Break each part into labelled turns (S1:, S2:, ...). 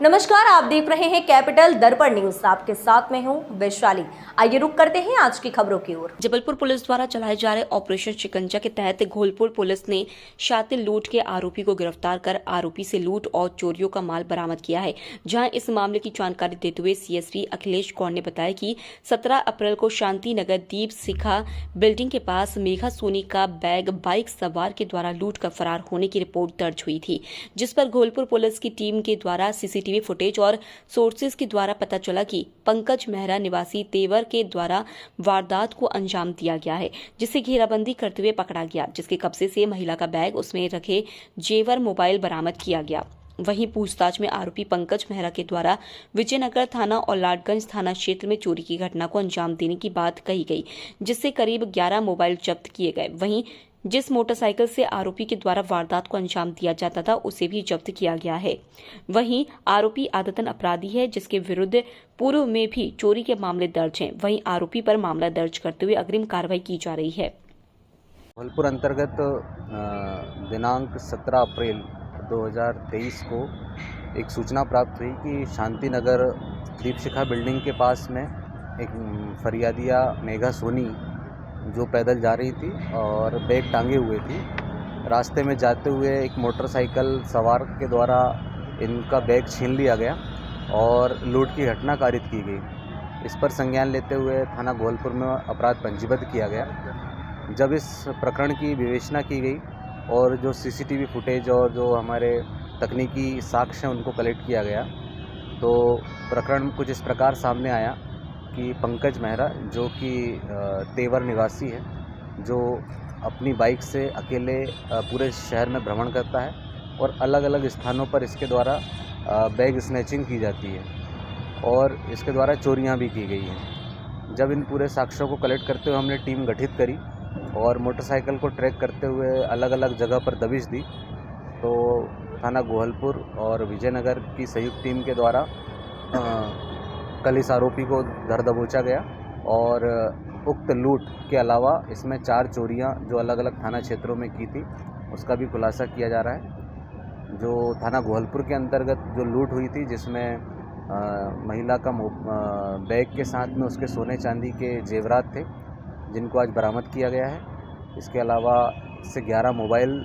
S1: नमस्कार, आप देख रहे हैं कैपिटल दर्पण न्यूज। आपके साथ में हूं वैशाली। आइए रुक करते हैं आज की खबरों की ओर। जबलपुर पुलिस द्वारा चलाए जा रहे ऑपरेशन शिकंजा के तहत घोलपुर पुलिस ने शातिर लूट के आरोपी को गिरफ्तार कर आरोपी से लूट और चोरियों का माल बरामद किया है। जहां इस मामले की जानकारी देते हुए सीएसपी अखिलेश कौर ने बताया कि 17 अप्रैल को शांति नगर दीप शिखा बिल्डिंग के पास मेघा सोनी का बैग बाइक सवार के द्वारा लूट कर फरार होने की रिपोर्ट दर्ज हुई थी, जिस पर घोलपुर पुलिस की टीम के द्वारा सीसीटीवी फुटेज और सोर्सेज के द्वारा पता चला कि पंकज मेहरा निवासी तेवर के द्वारा वारदात को अंजाम दिया गया है, जिसे घेराबंदी करते हुए पकड़ा गया, जिसके कब्जे से महिला का बैग, उसमें रखे जेवर, मोबाइल बरामद किया गया। वहीं पूछताछ में आरोपी पंकज मेहरा के द्वारा विजयनगर थाना और लाडगंज थाना क्षेत्र में चोरी की घटना को अंजाम देने की बात कही गई, जिससे करीब 11 मोबाइल जब्त किए गए। वहीं जिस मोटरसाइकिल से आरोपी के द्वारा वारदात को अंजाम दिया जाता था, उसे भी जब्त किया गया है। वहीं आरोपी आदतन अपराधी है, जिसके विरुद्ध पूर्व में भी चोरी के मामले दर्ज हैं। वहीं आरोपी पर मामला दर्ज करते हुए अग्रिम कार्रवाई की जा रही है।
S2: घोलपुर अंतर्गत दिनांक 17 अप्रैल 2023 को एक सूचना प्राप्त हुई कि शांति नगर दीपशिखा बिल्डिंग के पास में एक फरियादिया मेघा सोनी जो पैदल जा रही थी और बैग टांगे हुए थी। रास्ते में जाते हुए एक मोटरसाइकिल सवार के द्वारा इनका बैग छीन लिया गया और लूट की घटना कारित की गई। इस पर संज्ञान लेते हुए थाना घोलपुर में अपराध पंजीबद्ध किया गया। जब इस प्रकरण की विवेचना की गई और जो सीसीटीवी फुटेज और जो हमारे तकनीकी साक्ष्य हैं उनको कलेक्ट किया गया, तो प्रकरण कुछ इस प्रकार सामने आया कि पंकज मेहरा, जो कि तेवर निवासी है, जो अपनी बाइक से अकेले पूरे शहर में भ्रमण करता है और अलग अलग स्थानों पर इसके द्वारा बैग स्नैचिंग की जाती है और इसके द्वारा चोरियां भी की गई हैं। जब इन पूरे साक्ष्यों को कलेक्ट करते हुए हमने टीम गठित करी और मोटरसाइकिल को ट्रैक करते हुए अलग अलग जगह पर दबिश दी, तो थाना घोलपुर और विजयनगर की संयुक्त टीम के द्वारा कल इस आरोपी को धर दबोचा गया और उक्त लूट के अलावा इसमें 4 चोरियां जो अलग अलग थाना क्षेत्रों में की थी, उसका भी खुलासा किया जा रहा है। जो थाना घोलपुर के अंतर्गत जो लूट हुई थी, जिसमें महिला का बैग के साथ में उसके सोने चांदी के जेवरात थे, जिनको आज बरामद किया गया है। इसके अलावा इससे 11 मोबाइल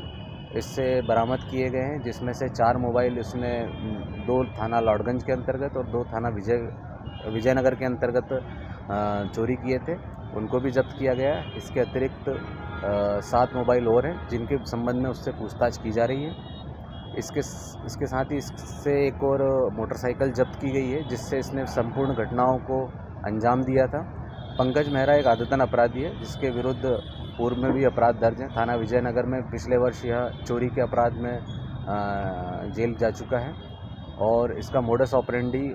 S2: इससे बरामद किए गए हैं, जिसमें से 4 मोबाइल इसने 2 थाना लाडगंज के अंतर्गत और 2 थाना विजयनगर के अंतर्गत चोरी किए थे, उनको भी जब्त किया गया है। इसके अतिरिक्त 7 मोबाइल और हैं, जिनके संबंध में उससे पूछताछ की जा रही है। इसके साथ ही इससे एक और मोटरसाइकिल जब्त की गई है, जिससे इसने संपूर्ण घटनाओं को अंजाम दिया था। पंकज मेहरा एक आदतन अपराधी है, जिसके विरुद्ध पूर्व में भी अपराध दर्ज हैं। थाना विजयनगर में पिछले वर्ष यह चोरी के अपराध में जेल जा चुका है और इसका मोडस ऑपरेंडी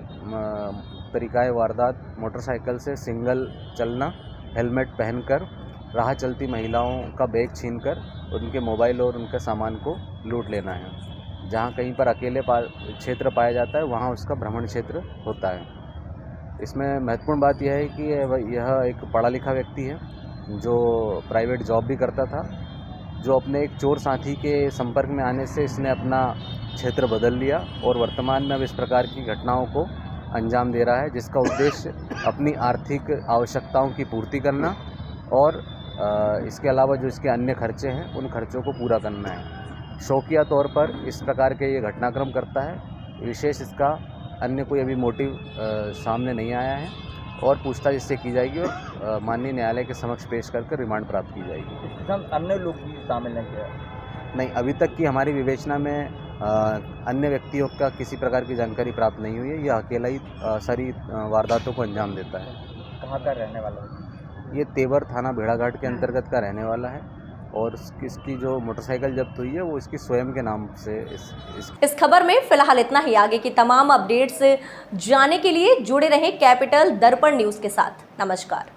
S2: तरीक़ाए वारदात मोटरसाइकिल से सिंगल चलना, हेलमेट पहनकर राह चलती महिलाओं का बैग छीनकर उनके मोबाइल और उनके सामान को लूट लेना है। जहां कहीं पर अकेले क्षेत्र पाया जाता है, वहां उसका भ्रमण क्षेत्र होता है। इसमें महत्वपूर्ण बात यह है कि यह एक पढ़ा लिखा व्यक्ति है, जो प्राइवेट जॉब भी करता था, जो अपने एक चोर साथी के संपर्क में आने से इसने अपना क्षेत्र बदल लिया और वर्तमान में अब इस प्रकार की घटनाओं को अंजाम दे रहा है, जिसका उद्देश्य अपनी आर्थिक आवश्यकताओं की पूर्ति करना और इसके अलावा जो इसके अन्य खर्चे हैं, उन खर्चों को पूरा करना है। शौकिया तौर पर इस प्रकार के ये घटनाक्रम करता है। विशेष इसका अन्य कोई अभी मोटिव सामने नहीं आया है और पूछताछ इससे की जाएगी और माननीय न्यायालय के समक्ष पेश करके रिमांड प्राप्त की जाएगी।
S3: इसके साथ अन्य लोग भी शामिल हैं क्या?
S2: नहीं, अभी तक की हमारी विवेचना में अन्य व्यक्तियों का किसी प्रकार की जानकारी प्राप्त नहीं हुई है। यह अकेला ही सारी वारदातों को अंजाम देता है।
S3: कहाँ का रहने वाला है?
S2: ये तेवर थाना भेड़ाघाट के अंतर्गत का रहने वाला है और इसकी जो मोटरसाइकिल जब्त हुई है वो इसकी स्वयं के नाम से
S1: इस खबर में फिलहाल इतना ही। आगे की तमाम अपडेट्स जानने के लिए जुड़े रहें कैपिटल दर्पण न्यूज के साथ। नमस्कार।